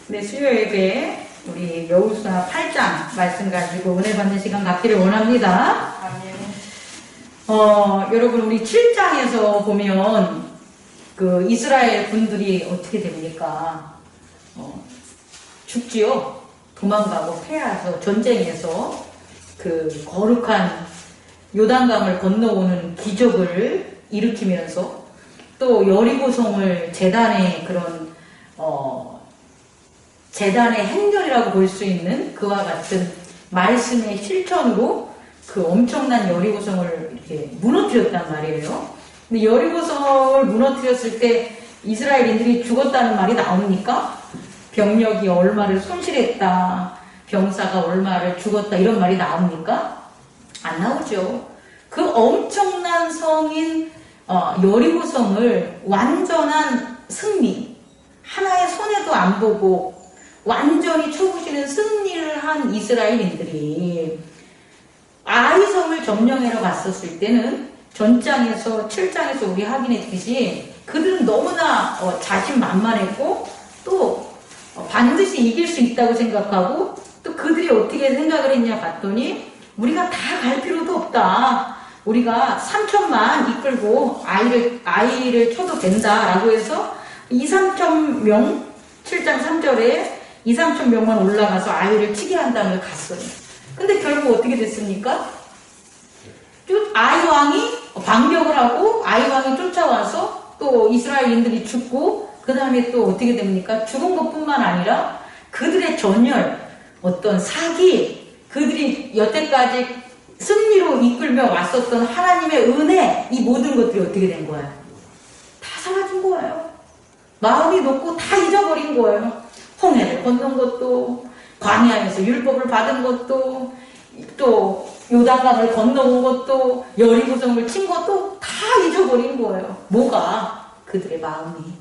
네, 수요 예배 우리 여호수아 8장 말씀 가지고 은혜 받는 시간 갖기를 원합니다. 여러분 우리 7장에서 보면 그 이스라엘 분들이 어떻게 됩니까? 죽지요. 도망가고 패하서 전쟁에서 그 거룩한 요단강을 건너오는 기적을 일으키면서 또 여리고성을 제단의 그런 제단의 행렬이라고 볼 수 있는 그와 같은 말씀의 실천으로 그 엄청난 여리고성을 이렇게 무너뜨렸단 말이에요. 근데 여리고성을 무너뜨렸을 때 이스라엘인들이 죽었다는 말이 나옵니까? 병력이 얼마를 손실했다, 병사가 얼마를 죽었다 이런 말이 나옵니까? 안 나오죠. 그 엄청난 성인 여리고성을 완전한 승리, 하나의 손해도 안 보고 완전히 쳐부시는 승리를 한 이스라엘인들이 아이성을 점령하러 갔었을 때는 전장에서 7장에서 우리 확인했듯이 그들은 너무나 자신만만했고 또 반드시 이길 수 있다고 생각하고 또 그들이 어떻게 생각을 했냐 봤더니 우리가 다 갈 필요도 없다. 우리가 3천만 이끌고 아이를 쳐도 된다라고 해서 2-3천 7장 3절에 2-3천 올라가서 아이를 치게 한다는 걸 갔어요. 근데 결국 어떻게 됐습니까? 아이왕이 반격을 하고 아이왕이 쫓아와서 또 이스라엘인들이 죽고 그 다음에 또 어떻게 됩니까? 죽은 것뿐만 아니라 그들의 전열, 어떤 사기, 그들이 여태까지 승리로 이끌며 왔었던 하나님의 은혜, 이 모든 것들이 어떻게 된 거예요? 다 사라진 거예요. 마음이 높고 다 잊어버린 거예요. 홍해를 건넌 것도, 광야에서 율법을 받은 것도, 또 요단강을 건너온 것도, 여리고성을 친 것도 다 잊어버린 거예요. 뭐가? 그들의 마음이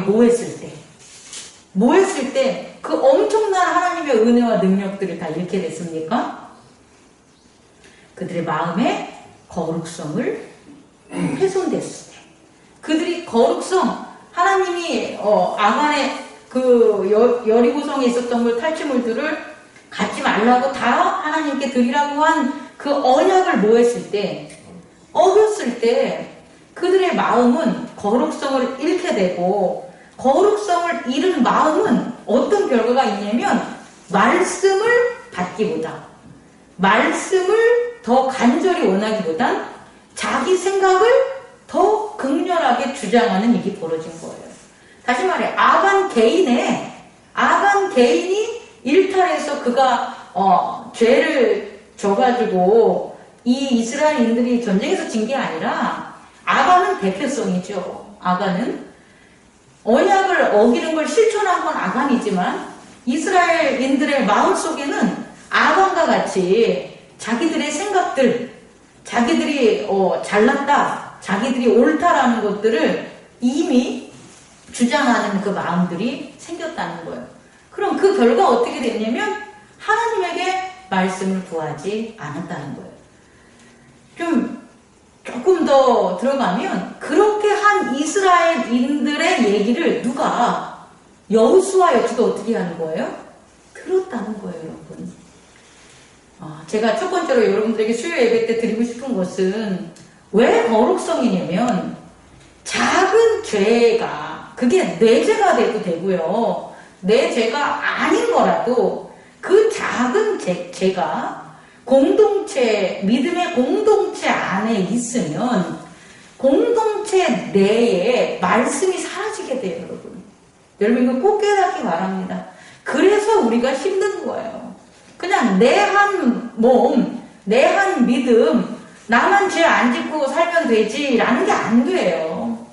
뭐 했을 때 그 엄청난 하나님의 은혜와 능력들을 다 잃게 됐습니까? 그들의 마음의 거룩성을 훼손됐을 때, 그들이 거룩성, 하나님이 아간의 그 여리고성에 있었던 걸 탈취물들을 갖지 말라고 다 하나님께 드리라고 한 그 언약을 뭐 했을 때, 어겼을 때 그들의 마음은 거룩성을 잃게 되고, 거룩성을 잃은 마음은 어떤 결과가 있냐면 말씀을 받기보다, 말씀을 더 간절히 원하기보단 자기 생각을 더 극렬하게 주장하는 일이 벌어진 거예요. 다시 말해, 아간 개인이 일탈해서 그가 죄를 져가지고 이 이스라엘인들이 전쟁에서 진 게 아니라, 아간은 대표성이죠. 아간은 언약을 어기는 걸 실천한 건 아간이지만 이스라엘인들의 마음속에는 아간과 같이 자기들의 생각들, 자기들이 잘났다, 자기들이 옳다라는 것들을 이미 주장하는 그 마음들이 생겼다는 거예요. 그럼 그 결과 어떻게 됐냐면 하나님에게 말씀을 구하지 않았다는 거예요. 조금 더 들어가면 그렇게 한 이스라엘인들의 얘기를 누가, 여호수아 역시도 어떻게 하는 거예요? 들었다는 거예요, 여러분. 제가 첫 번째로 여러분들에게 수요 예배 때 드리고 싶은 것은, 왜 거룩성이냐면 작은 죄가, 그게 내 죄가 돼도 되고요, 내 죄가 아닌 거라도 그 작은 죄가 공동체, 믿음의 공동체 안에 있으면 공동체 내에 말씀이 사라지게 돼요, 여러분. 여러분 이거 꼭 깨닫기 바랍니다. 그래서 우리가 힘든 거예요. 그냥 내 한 몸, 내 한 믿음, 나만 죄 안 짓고 살면 되지라는 게 안 돼요.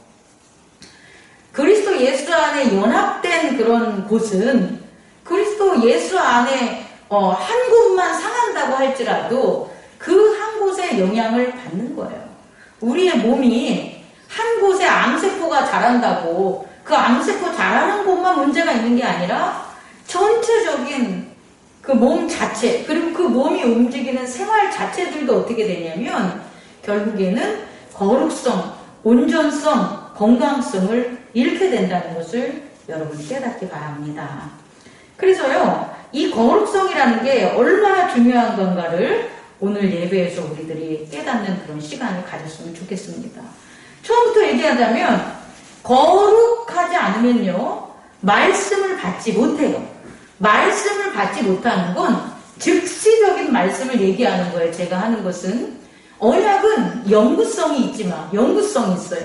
그리스도 예수 안에 연합된 그런 곳은 그리스도 예수 안에 한 곳만 상한다고 할지라도 그 한 곳에 영향을 받는 거예요. 우리의 몸이 한 곳에 암세포가 자란다고 그 암세포 자라는 곳만 문제가 있는 게 아니라 전체적인 그 몸 자체, 그리고 그 몸이 움직이는 생활 자체들도 어떻게 되냐면 결국에는 거룩성, 온전성, 건강성을 잃게 된다는 것을 여러분 깨닫기 바랍니다. 그래서요, 이 거룩성이라는 게 얼마나 중요한 건가를 오늘 예배에서 우리들이 깨닫는 그런 시간을 가졌으면 좋겠습니다. 처음부터 얘기하자면 거룩하지 않으면요, 말씀을 받지 못해요. 말씀을 받지 못하는 건 즉시적인 말씀을 얘기하는 거예요. 제가 하는 것은 언약은 영구성이 있지만 영구성이 있어요.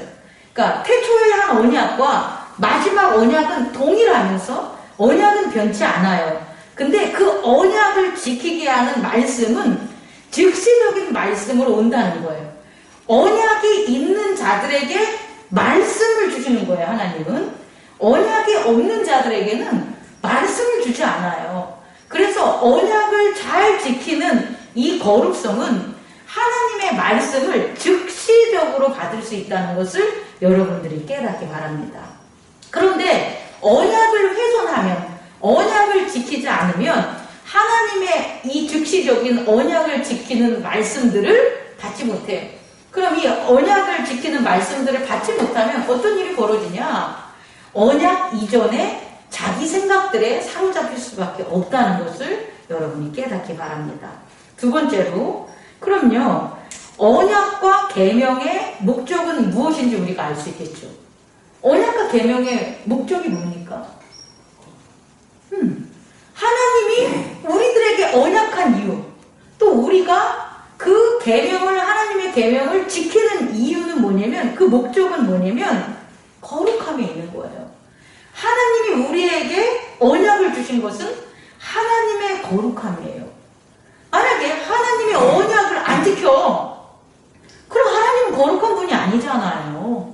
그러니까 태초에 한 언약과 마지막 언약은 동일하면서 언약은 변치 않아요. 근데 그 언약을 지키게 하는 말씀은 즉시적인 말씀으로 온다는 거예요. 언약이 있는 자들에게 말씀을 주시는 거예요, 하나님은. 언약이 없는 자들에게는 말씀을 주지 않아요. 그래서 언약을 잘 지키는 이 거룩성은 하나님의 말씀을 즉시적으로 받을 수 있다는 것을 여러분들이 깨닫기 바랍니다. 그런데 언약을 훼손하면, 언약을 지키지 않으면 하나님의 이 즉시적인 언약을 지키는 말씀들을 받지 못해요. 그럼 이 언약을 지키는 말씀들을 받지 못하면 어떤 일이 벌어지냐? 언약 이전에 자기 생각들에 사로잡힐 수밖에 없다는 것을 여러분이 깨닫기 바랍니다. 두 번째로, 그럼요, 언약과 계명의 목적은 무엇인지 우리가 알 수 있겠죠. 언약과 계명의 목적이 뭡니까? 하나님이 우리들에게 언약한 이유, 또 우리가 그 계명을, 하나님의 계명을 지키는 이유는 뭐냐면, 그 목적은 뭐냐면 거룩함에 있는 거예요. 하나님이 우리에게 언약을 주신 것은 하나님의 거룩함이에요. 만약에 하나님이 언약을 안 지켜, 그럼 하나님은 거룩한 분이 아니잖아요.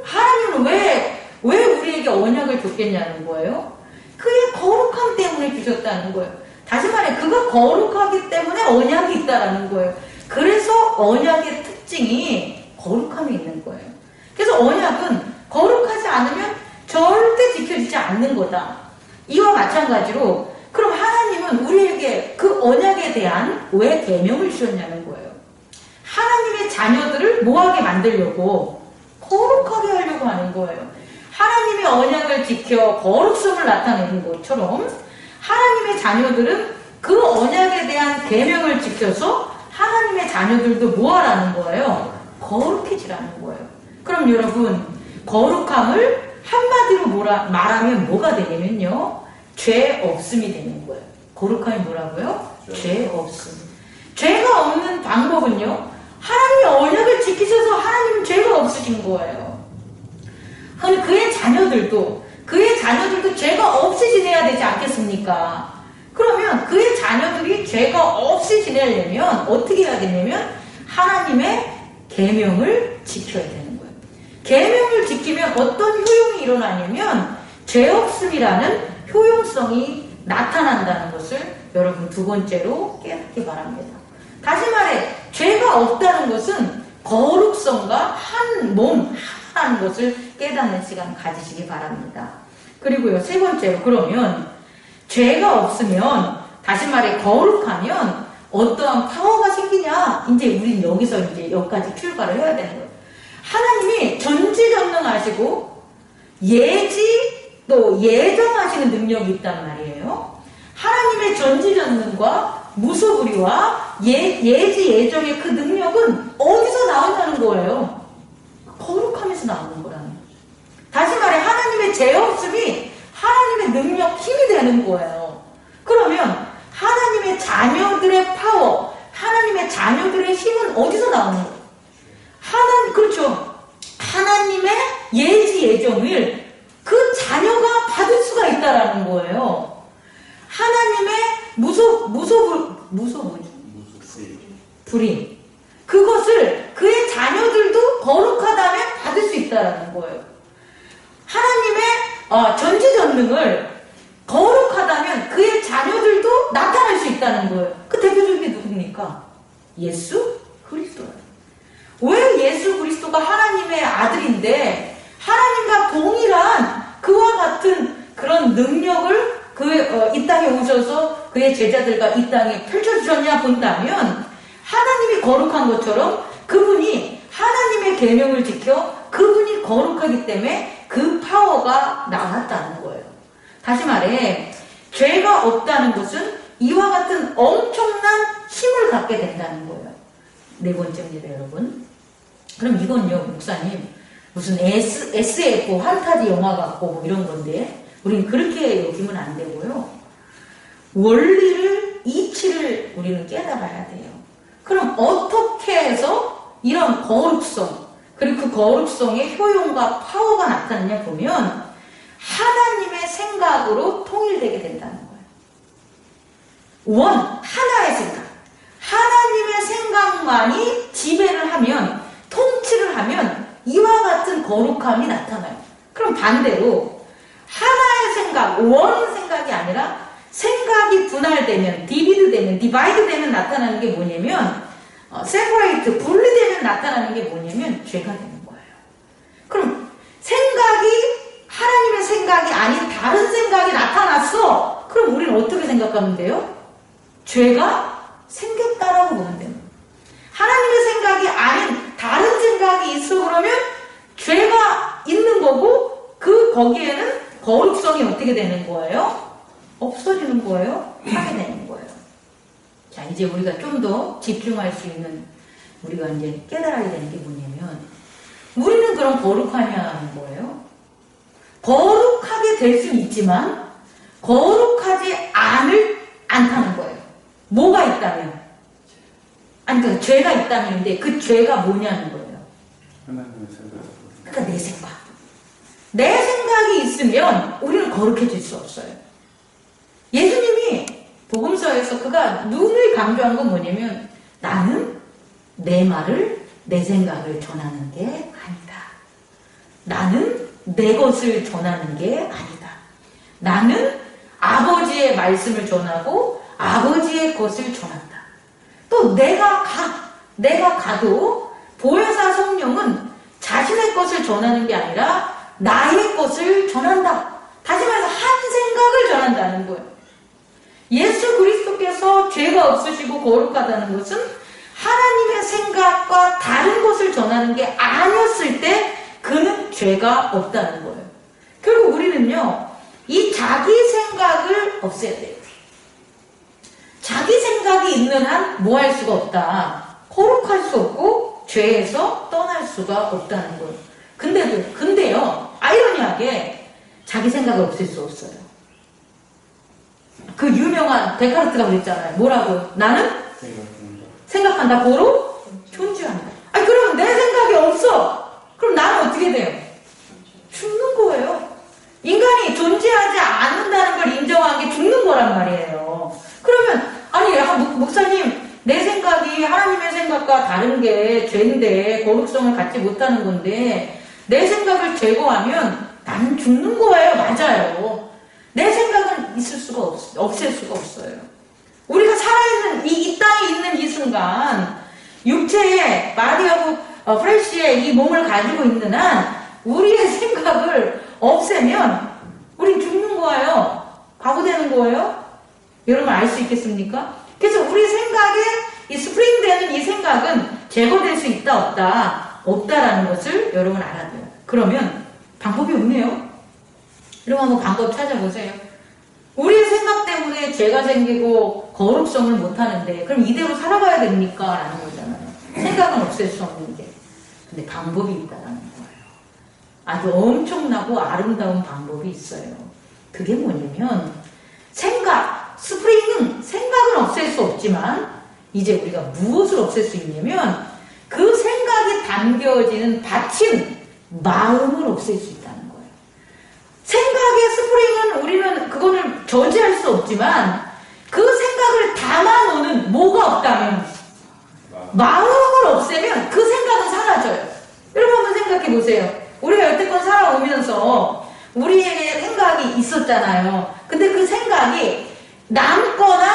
하나님은 왜 우리에게 언약을 줬겠냐는 거예요. 그의 거룩함 때문에 주셨다는 거예요. 다시 말해, 그가 거룩하기 때문에 언약이 있다라는 거예요. 그래서 언약의 특징이 거룩함이 있는 거예요. 그래서 언약은 거룩하지 않으면 절대 지켜지지 않는 거다. 이와 마찬가지로, 그럼 하나님은 우리에게 그 언약에 대한 왜 계명을 주셨냐는 거예요. 하나님의 자녀들을 뭐하게 만들려고? 거룩하게 하려고 하는 거예요. 하나님의 언약을 지켜 거룩성을 나타내는 것처럼 하나님의 자녀들은 그 언약에 대한 계명을 지켜서 하나님의 자녀들도 뭐하라는 거예요? 거룩해지라는 거예요. 그럼 여러분, 거룩함을 한마디로 말하면 뭐가 되냐면요, 죄 없음이 되는 거예요. 거룩함이 뭐라고요? 죄 없음. 죄가 없는 방법은요, 하나님의 언약을 지키셔서 하나님은 죄가 없으신 거예요. 그럼 그의 자녀들도 죄가 없이 지내야 되지 않겠습니까? 그러면 그의 자녀들이 죄가 없이 지내려면 어떻게 해야겠냐면 하나님의 계명을 지켜야 되는 거예요. 계명을 지키면 어떤 효용이 일어나냐면 죄 없음이라는 효용성이 나타난다는 것을 여러분 두 번째로 깨닫기 바랍니다. 다시 말해, 죄가 없다는 것은 거룩성과 한 몸, 하나라는 것을 깨닫는 시간 가지시기 바랍니다. 그리고요, 세 번째로, 그러면 죄가 없으면, 다시 말해 거룩하면 어떠한 파워가 생기냐? 이제 우린 여기까지 출발을 해야 되는 거예요. 하나님이 전지전능하시고 또 예정하시는 능력이 있단 말이에요. 하나님의 전지전능과 무소불위와 예지 예정의 그 능력은 어디서 나온다는 거예요? 거룩함에서 나오는 거라는 거예요. 다시 말해, 하나님의 죄 없음이 하나님의 능력, 힘이 되는 거예요. 그러면 하나님의 자녀들의 파워, 하나님의 자녀들의 힘은 어디서 나오는 거예요? 그렇죠. 하나님의 예지 예정을 그 자녀가 받을 수가 있다라는 거예요. 하나님의 불임. 그것을 그의 자녀들도 거룩하다면 받을 수 있다라는 거예요. 하나님의 전지전능을 거룩하다면 그의 자녀들도 나타날 수 있다는 거예요. 그 대표적인 게 누굽니까? 예수 그리스도예요. 왜 예수 그리스도가 하나님의 아들인데 하나님과 동일한 그와 같은 그런 능력을 이 땅에 오셔서 그의 제자들과 이 땅에 펼쳐주셨냐 본다면, 하나님이 거룩한 것처럼 그분이 하나님의 계명을 지켜 그분이 거룩하기 때문에 그 파워가 나왔다는 거예요. 다시 말해, 죄가 없다는 것은 이와 같은 엄청난 힘을 갖게 된다는 거예요. 네 번째입니다, 여러분. 그럼 이건요, 목사님, 무슨 SF, 판타지 영화 같고 뭐 이런 건데, 우리는 그렇게 여기면 안 되고요. 원리를, 이치를 우리는 깨달아야 돼요. 그럼 어떻게 해서 이런 거룩성, 그리고 그 거룩성의 효용과 파워가 나타나냐 보면, 하나님의 생각으로 통일되게 된다는 거예요. 하나의 생각. 하나님의 생각만이 지배를 하면, 통치를 하면 이와 같은 거룩함이 나타나요. 그럼 반대로 하나의 생각, 원 생각이 아니라 생각이 분할되면, 디바이드 되면 나타나는 게 뭐냐면 separate, 분리되면 나타나는 게 뭐냐면 죄가 되는 거예요. 그럼 생각이 하나님의 생각이 아닌 다른 생각이 나타났어. 그럼 우리는 어떻게 생각하면 돼요? 죄가 생겼다라고 보면 됩니다. 하나님의 생각이 아닌 다른 생각이 있어 그러면 죄가 있는 거고 거기에는 거룩성이 어떻게 되는 거예요? 없어지는 거예요? 파괴되는 거예요. 자, 이제 우리가 좀 더 집중할 수 있는 우리가 이제 깨달아야 되는 게 뭐냐면 우리는 그럼 거룩하냐 하는 거예요? 거룩하게 될 수는 있지만 거룩하지 않다는 거예요. 뭐가 있다면? 아니, 그러니까 죄가 있다는데 그 죄가 뭐냐는 거예요. 그러니까 내 생각. 내 생각이 있으면 우리는 거룩해질 수 없어요. 예수님이 복음서에서 그가 눈을 강조한 건 뭐냐면 나는 내 말을, 내 생각을 전하는 게 아니다. 나는 내 것을 전하는 게 아니다. 나는 아버지의 말씀을 전하고 아버지의 것을 전한다. 또 내가 가도 보혜사 성령은 자신의 것을 전하는 게 아니라 나의 것을 전한다. 다시 말해서 한 생각을 전한다는 거예요. 예수 그리스도께서 죄가 없으시고 거룩하다는 것은 하나님의 생각과 다른 것을 전하는 게 아니었을 때 그는 죄가 없다는 거예요. 결국 우리는요, 이 자기 생각을 없애야 돼요. 자기 생각이 있는 한 뭐 할 수가 없다. 거룩할 수 없고 죄에서 떠날 수가 없다는 거예요. 근데요, 아이러니하게 자기 생각을 없앨 수 없어요. 그 유명한 데카르트가 그랬잖아요. 뭐라고요? 나는 생각한다. 고로 존재한다. 아니, 그러면 내 생각이 없어. 그럼 나는 어떻게 돼요? 죽는 거예요. 인간이 존재하지 않는다는 걸 인정한 게 죽는 거란 말이에요. 그러면 아니, 목사님, 내 생각이 하나님의 생각과 다른 게 죄인데 거룩성을 갖지 못하는 건데 내 생각을 제거하면 나는 죽는 거예요. 맞아요. 내 생각은 있을 수가 없앨 수가 없어요. 우리가 살아있는 이 땅에 있는 이 순간 육체에 마리하고 프레시의 이 몸을 가지고 있는 한 우리의 생각을 없애면 우린 죽는 거예요. 바보 되는 거예요. 여러분 알 수 있겠습니까? 그래서 우리 생각에 이 스프링 되는 이 생각은 제거될 수 있다 없다라는 것을 여러분 알아야 돼요. 그러면 방법이 없네요. 여러분 한번 방법 찾아보세요. 우리의 생각 때문에 죄가 생기고 거룩성을 못하는데 그럼 이대로 살아가야 됩니까? 라는 거잖아요. 생각은 없앨 수 없는데. 근데 방법이 있다라는 거예요. 아주 엄청나고 아름다운 방법이 있어요. 그게 뭐냐면 스프링은 생각은 없앨 수 없지만 이제 우리가 무엇을 없앨 수 있냐면 그 생각이 담겨지는 받침, 마음을 없앨 수 있다는 거예요. 생각의 스프링은 우리는 그거를 저지할 수 없지만 그 생각을 담아놓는 뭐가 없다면 마음을 없애면 그 생각은 사라져요. 여러분 한번 생각해 보세요. 우리가 여태껏 살아오면서 우리에게 생각이 있었잖아요. 근데 그 생각이 남거나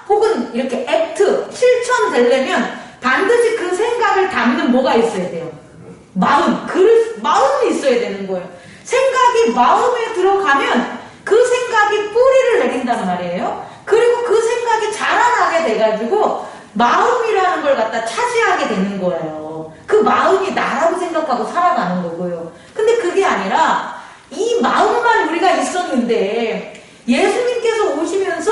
혹은 이렇게 실천되려면 반드시 그 생각을 담는 뭐가 있어야 돼요? 마음이 있어야 되는 거예요. 생각이 마음에 들어가면 그 생각이 뿌리를 내린단 말이에요. 그리고 그 생각이 자라나게 돼가지고 마음이라는 걸 갖다 차지하게 되는 거예요. 그 마음이 나라고 생각하고 살아가는 거고요. 근데 그게 아니라 이 마음만 우리가 있었는데 예수님께서 오시면서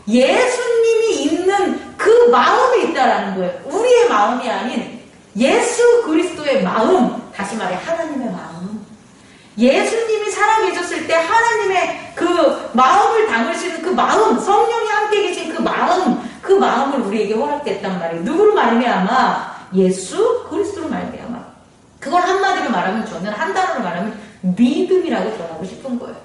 예수님이 있는 그 마음이 있다라는 거예요. 우리의 마음이 아닌 예수 그리스도의 마음, 다시 말해 하나님의 마음. 예수님이 살아계셨을 때 하나님의 그 마음을 담을 수 있는 그 마음, 성령이 함께 계신 그 마음을 우리에게 허락됐단 말이에요. 누구로 말미암아? 예수 그리스도로 말미암아. 그걸 한마디로 말하면, 저는 한 단어로 말하면 믿음이라고 전하고 싶은 거예요.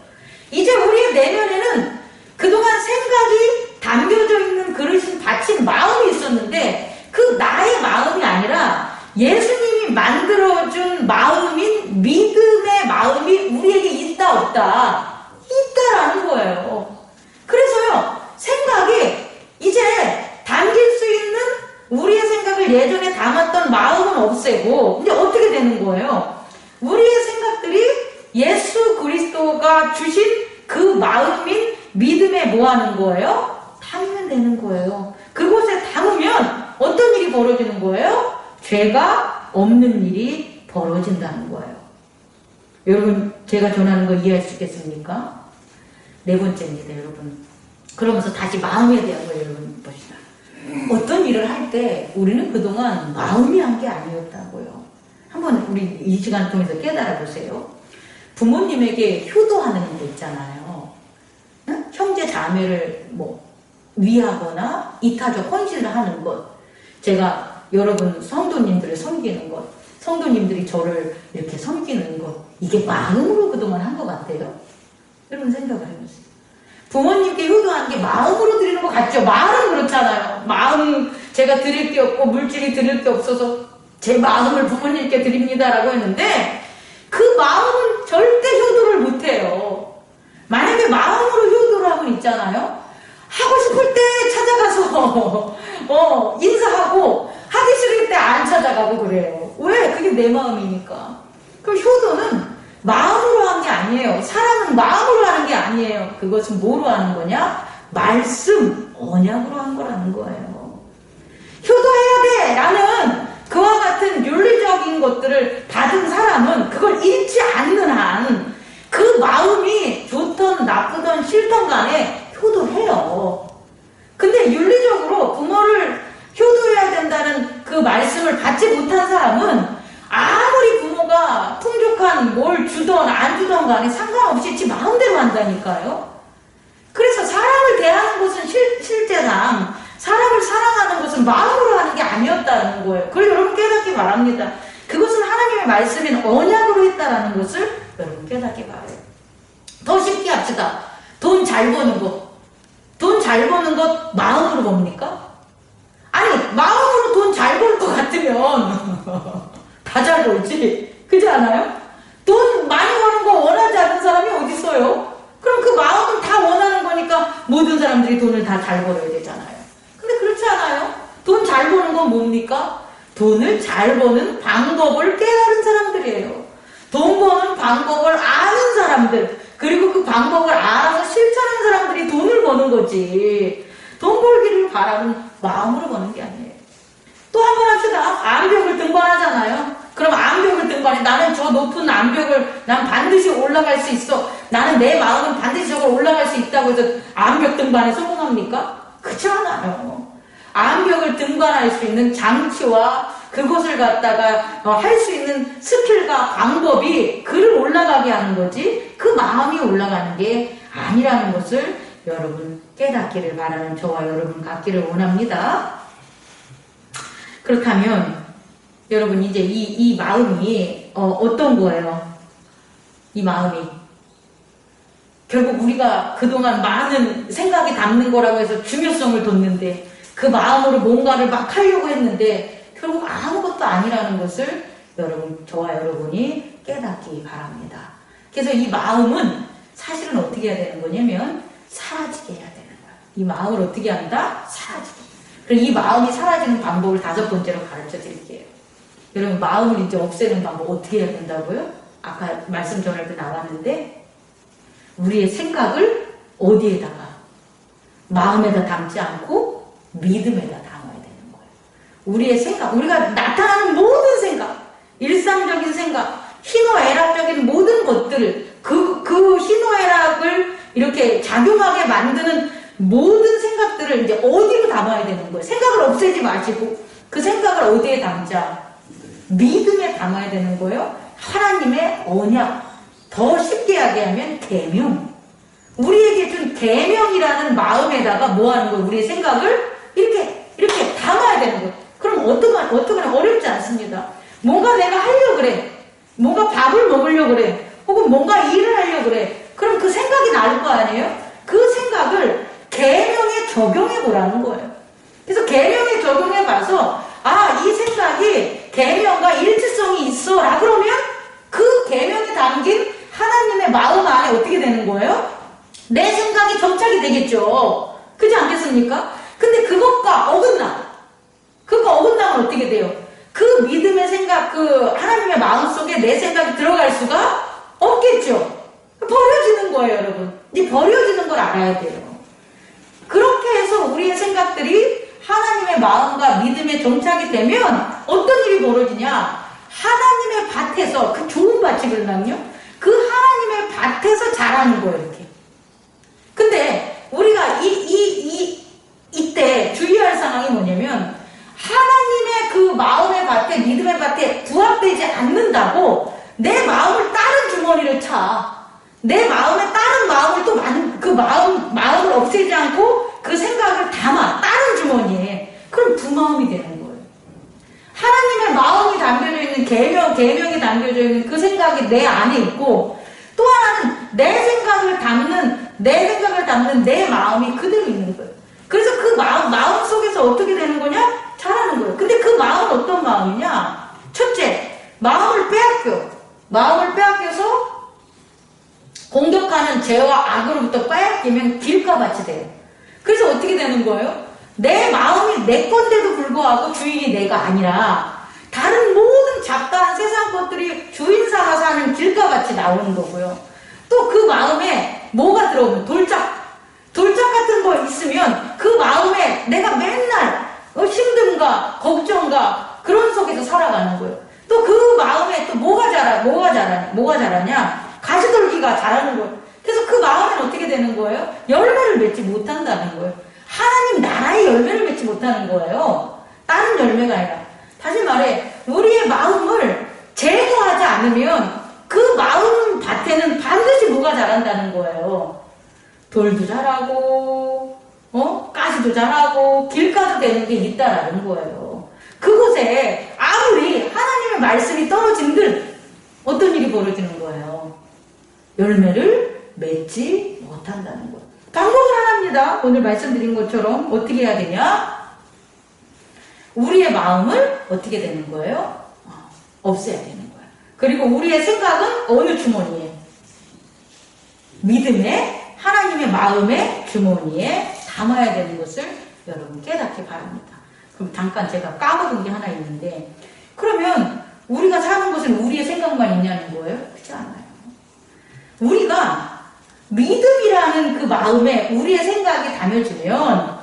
이제 우리의 내면에는 그동안 생각이 담겨져 있는 그릇인 닫힌 마음이 있었는데, 그 나의 마음이 아니라 예수님이 만들어준 마음인 믿음의 마음이 우리에게 있다 없다? 있다라는 거예요. 그래서요, 생각이 이제 담길 수 있는 우리의 생각을 예전에 담았던 마음은 없애고, 이제 어떻게 되는 거예요? 우리의 생각들이 예수 그리스도가 주신 그 마음인 믿음에 뭐 하는 거예요? 담으면 되는 거예요. 그곳에 담으면 어떤 일이 벌어지는 거예요? 죄가 없는 일이 벌어진다는 거예요. 여러분, 제가 전하는 거 이해할 수 있겠습니까? 네 번째입니다, 여러분. 그러면서 다시 마음에 대한 걸 여러분 봅시다. 어떤 일을 할 때 우리는 그동안 마음이 한 게 아니었다고요. 한번 우리 이 시간을 통해서 깨달아 보세요. 부모님에게 효도하는 거 있잖아요. 응? 형제 자매를 위하거나 이타적 헌신을 하는 것. 제가 여러분 성도님들을 섬기는 것. 성도님들이 저를 이렇게 섬기는 것. 이게 마음으로 그동안 한 것 같아요. 여러분 생각을 해보세요. 부모님께 효도하는 게 마음으로 드리는 것 같죠? 말은 그렇잖아요. 마음, 제가 드릴 게 없고 물질이 드릴 게 없어서 제 마음을 부모님께 드립니다라고 했는데, 그 마음은 절대 효도를 못해요. 만약에 마음으로 효도를 하면 있잖아요. 하고 싶을 때 찾아가서 인사하고, 하기 싫을 때 안 찾아가고 그래요. 왜? 그게 내 마음이니까. 그럼 효도는 마음으로 한 게 아니에요. 사랑은 마음으로 하는 게 아니에요. 그것은 뭐로 하는 거냐? 말씀, 언약으로 한 거라는 거예요. 효도해야 돼! 라는 그와 같은 윤리적인 것들을 받은 사람은 그걸 잃지 않는 한 그 마음이 좋든 나쁘든 싫든 간에 효도해요. 근데 윤리적으로 부모를 효도해야 된다는 그 말씀을 받지 못한 사람은 아무리 부모가 풍족한 뭘 주던 안 주던 간에 상관없이 지 마음대로 한다니까요. 그래서 사람을 대하는 것은 실제상 사람을 사랑하는 것은 마음으로 하는 게 아니었다는 거예요. 그걸 여러분 깨닫기 바랍니다. 그것은 하나님의 말씀인 언약으로 했다라는 것을 여러분 깨닫기 바라요. 더 쉽게 합시다. 돈 잘 버는 것. 돈 잘 버는 것 마음으로 봅니까? 아니, 마음으로 돈 잘 벌 것 같으면 다 잘 벌지. 그렇지 않아요? 돈 많이 버는 거 원하지 않는 사람이 어디 있어요? 그럼 그 마음은 다 원하는 거니까 모든 사람들이 돈을 다 잘 벌어야 되잖아요. 근데 그렇지 않아요? 돈 잘 버는 건 뭡니까? 돈을 잘 버는 방법을 깨달은 사람들이에요. 돈 버는 방법을 아는 사람들, 그리고 그 방법을 알아서 실천하는 사람들이 돈을 버는 거지. 돈 벌기를 바라는 마음으로 버는 게 아니에요. 또 한 번 합시다. 암벽을 등반하잖아요. 그럼 암벽을 등반해. 나는 저 높은 암벽을 난 반드시 올라갈 수 있어. 나는 내 마음은 반드시 저걸 올라갈 수 있다고 해서 암벽 등반에 성공합니까? 그렇지 않아요. 암벽을 등반할 수 있는 장치와 그것을 갖다가 할 수 있는 스킬과 방법이 그를 올라가게 하는 거지, 그 마음이 올라가는 게 아니라는 것을 여러분 깨닫기를 바라는 저와 여러분 같기를 원합니다. 그렇다면 여러분 이제 이 마음이 어떤 거예요? 이 마음이 결국 우리가 그동안 많은 생각이 담는 거라고 해서 중요성을 뒀는데, 그 마음으로 뭔가를 막 하려고 했는데 결국 아무것도 아니라는 것을 여러분, 저와 여러분이 깨닫기 바랍니다. 그래서 이 마음은 사실은 어떻게 해야 되는 거냐면 사라지게 해야 되는 거예요. 이 마음을 어떻게 한다? 사라지게. 그리고 이 마음이 사라지는 방법을 5번째로 가르쳐 드릴게요. 여러분, 마음을 이제 없애는 방법 어떻게 해야 된다고요? 아까 말씀 전할 때 나왔는데, 우리의 생각을 어디에다가? 마음에다 담지 않고 믿음에다 담아야 되는 거예요. 우리의 생각, 우리가 나타나는 모든 생각, 일상적인 생각, 희노애락적인 모든 것들을 그 희노애락을 이렇게 작용하게 만드는 모든 생각들을 이제 어디로 담아야 되는 거예요? 생각을 없애지 마시고 그 생각을 어디에 담자? 믿음에 담아야 되는 거예요. 하나님의 언약. 더 쉽게 하면 계명. 우리에게 준 계명이라는 마음에다가 뭐 하는 거예요? 우리의 생각을 이렇게 담아야 되는 거예요. 그럼 어떡하나 어렵지 않습니다. 뭔가 내가 하려고 그래. 뭔가 밥을 먹으려고 그래. 혹은 뭔가 일을 하려고 그래. 그럼 그 생각이 날 거 아니에요? 그 생각을 계명에 적용해 보라는 거예요. 그래서 계명에 적용해 봐서 이 생각이 계명과 일치성이 있어라 그러면 그 계명에 담긴 하나님의 마음 안에 어떻게 되는 거예요? 내 생각이 정착이 되겠죠. 그렇지 않겠습니까? 근데 그것과 어긋나면 어떻게 돼요? 그 믿음의 생각, 그 하나님의 마음 속에 내 생각이 들어갈 수가 없겠죠. 버려지는 거예요, 여러분. 이제 버려지는 걸 알아야 돼요. 그렇게 해서 우리의 생각들이 하나님의 마음과 믿음에 정착이 되면 어떤 일이 벌어지냐? 하나님의 밭에서, 그 좋은 밭이 그러면요, 그 하나님의 밭에서 자라는 거예요, 이렇게. 근데 우리가 이때 주의할 상황이 뭐냐면 하나님의 그 마음의 밭에, 믿음의 밭에 부합되지 않는다고 내 마음을 다른 주머니를 차. 내 마음에 다른 마음을 또 그 마음을 없애지 않고 그 생각을 담아. 다른 주머니에. 그럼 두 마음이 되는 거예요. 하나님의 마음이 담겨져 있는 계명이 담겨져 있는 그 생각이 내 안에 있고 또 하나는 내 생각을 담는 내 마음이 그대로 있는 거예요. 그래서 그 마음 속에서 어떻게 되는 거냐? 자라는 거예요. 근데 그 마음은 어떤 마음이냐? 첫째, 마음을 빼앗겨서 공격하는 죄와 악으로부터 빼앗기면 길가밭이 돼요. 그래서 어떻게 되는 거예요? 내 마음이 내 건데도 불구하고 주인이 내가 아니라 다른 모든 잡다한 세상 것들이 주인 삼아 사는 길가밭이 나오는 거고요. 또 그 마음에 뭐가 들어오면 돌짝 같은 거 있으면 그 마음에 내가 맨날 힘듦과 걱정과 그런 속에서 살아가는 거예요. 또 그 마음에 또 뭐가 자라냐? 가시돌기가 자라는 거예요. 그래서 그 마음은 어떻게 되는 거예요? 열매를 맺지 못한다는 거예요. 하나님 나라의 열매를 맺지 못하는 거예요. 다른 열매가 아니라. 다시 말해, 우리의 마음을 제거하지 않으면 그 마음 밭에는 반드시 뭐가 자란다는 거예요. 돌도 자라고, 가시도 자라고, 길가도 되는 게 있다라는 거예요. 그곳에 아무리 하나님의 말씀이 떨어진들 어떤 일이 벌어지는 거예요? 열매를 맺지 못한다는 거예요. 방법은 하나입니다. 오늘 말씀드린 것처럼 어떻게 해야 되냐? 우리의 마음을 어떻게 되는 거예요? 없애야 되는 거예요. 그리고 우리의 생각은 어느 주머니에? 믿음의 하나님의 마음의 주머니에 담아야 되는 것을 여러분 깨닫기 바랍니다. 그럼 잠깐 제가 까먹은 게 하나 있는데, 그러면 우리가 사는 것은 우리의 생각만 있냐는 거예요? 그렇지 않아요. 우리가 믿음이라는 그 마음에 우리의 생각이 담여지면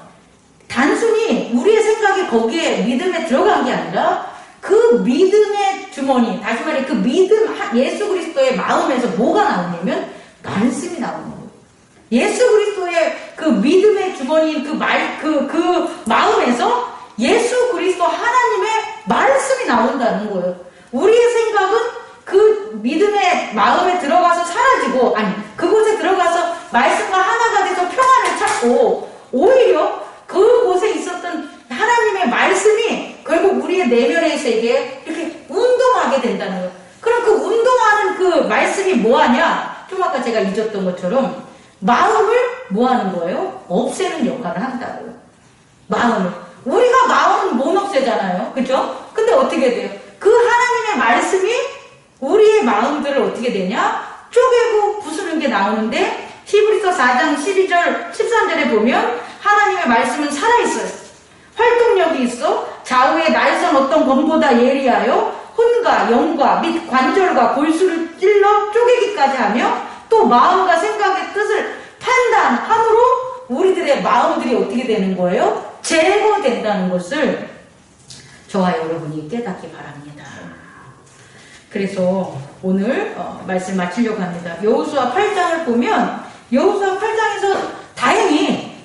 단순히 우리의 생각이 거기에 믿음에 들어간 게 아니라 그 믿음의 주머니, 다시 말해 그 믿음, 예수 그리스도의 마음에서 뭐가 나오냐면 말씀이 나오는 거예요. 예수 그리스도의 그 믿음의 주머니인 그 마음에서 예수 그리스도 하나님의 말씀이 나온다는 거예요. 우리의 생각은 그 믿음의 마음에 들어가서 사라지고, 그곳에 들어가서 말씀과 하나가 돼서 평안을 찾고, 오히려 그곳에 있었던 하나님의 말씀이 결국 우리의 내면에서 이렇게 운동하게 된다는 거예요. 그럼 그 운동하는 그 말씀이 뭐하냐? 좀 아까 제가 잊었던 것처럼 마음을 뭐하는 거예요? 없애는 역할을 한다고요. 마음을. 우리가 마음은 못 없애잖아요. 그죠? 근데 어떻게 돼요? 그 하나님의 말씀이 우리의 마음들을 어떻게 되냐? 쪼개고 부수는 게 나오는데 히브리서 4장 12절 13절에 보면 하나님의 말씀은 살아있어요. 활동력이 있어 좌우의 날선 어떤 검보다 예리하여 혼과 영과 및 관절과 골수를 찔러 쪼개기까지 하며 또 마음과 생각의 뜻을 판단함으로 우리들의 마음들이 어떻게 되는 거예요? 제거된다는 것을 저와 여러분이 깨닫기 바랍니다. 그래서 오늘 말씀 마치려고 합니다. 여호수아 8장을 보면 여호수아 8장에서 다행히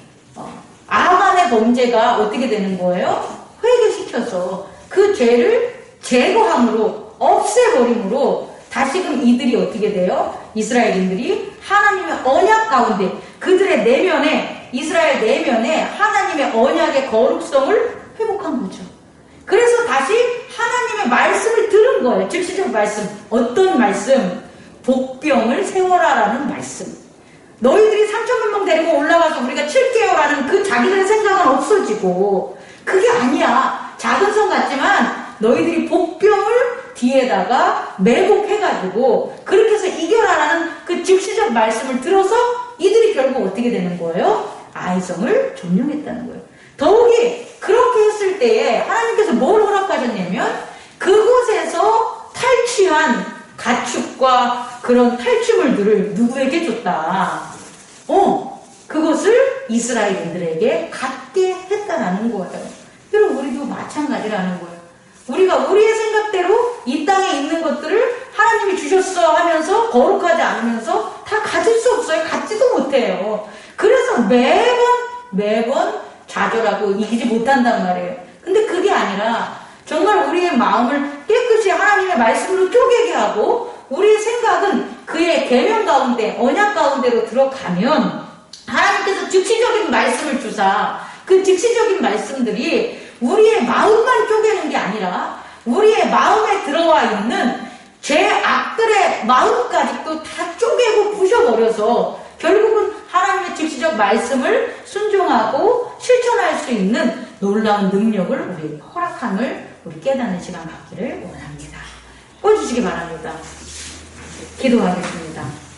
아간의 범죄가 어떻게 되는 거예요? 회개시켜서 그 죄를 제거함으로 없애버림으로 다시금 이들이 어떻게 돼요? 이스라엘인들이 하나님의 언약 가운데 그들의 내면에 이스라엘 내면에 하나님의 언약의 거룩성을 회복한 거죠. 그래서 다시 하나님의 말씀을 들은 거예요. 즉시적 말씀. 어떤 말씀? 복병을 세워라라는 말씀. 너희들이 3천만 명 데리고 올라가서 우리가 칠게요라는 그 자기들의 생각은 없어지고 그게 아니야. 작은 성 같지만 너희들이 복병을 뒤에다가 매복해가지고 그렇게 해서 이겨라라는 그 즉시적 말씀을 들어서 이들이 결국 어떻게 되는 거예요? 아이성을 점령했다는 거예요. 더욱이 그렇게 했을 때에 하나님께서 뭘 허락하셨냐면 그곳에서 탈취한 가축과 그런 탈취물들을 누구에게 줬다. 그것을 이스라엘인들에게 갖게 했다라는 거예요. 여러분 우리도 마찬가지라는 거예요. 우리가 우리의 생각대로 이 땅에 있는 것들을 하나님이 주셨어 하면서 거룩하지 않으면서 다 가질 수 없어요. 갖지도 못해요. 그래서 매번 좌절하고 이기지 못한단 말이에요. 근데 그게 아니라 정말 우리의 마음을 깨끗이 하나님의 말씀으로 쪼개게 하고 우리의 생각은 그의 계명 가운데 언약 가운데로 들어가면 하나님께서 즉시적인 말씀을 주사 그 즉시적인 말씀들이 우리의 마음만 쪼개는 게 아니라 우리의 마음에 들어와 있는 죄악들의 마음까지도 다 쪼개고 부셔버려서 결국은 하나님의 즉시적 말씀을 순종하고 실천할 수 있는 놀라운 능력을 우리에게 허락함을 우리 깨닫는 시간 갖기를 원합니다. 보여주시기 바랍니다. 기도하겠습니다.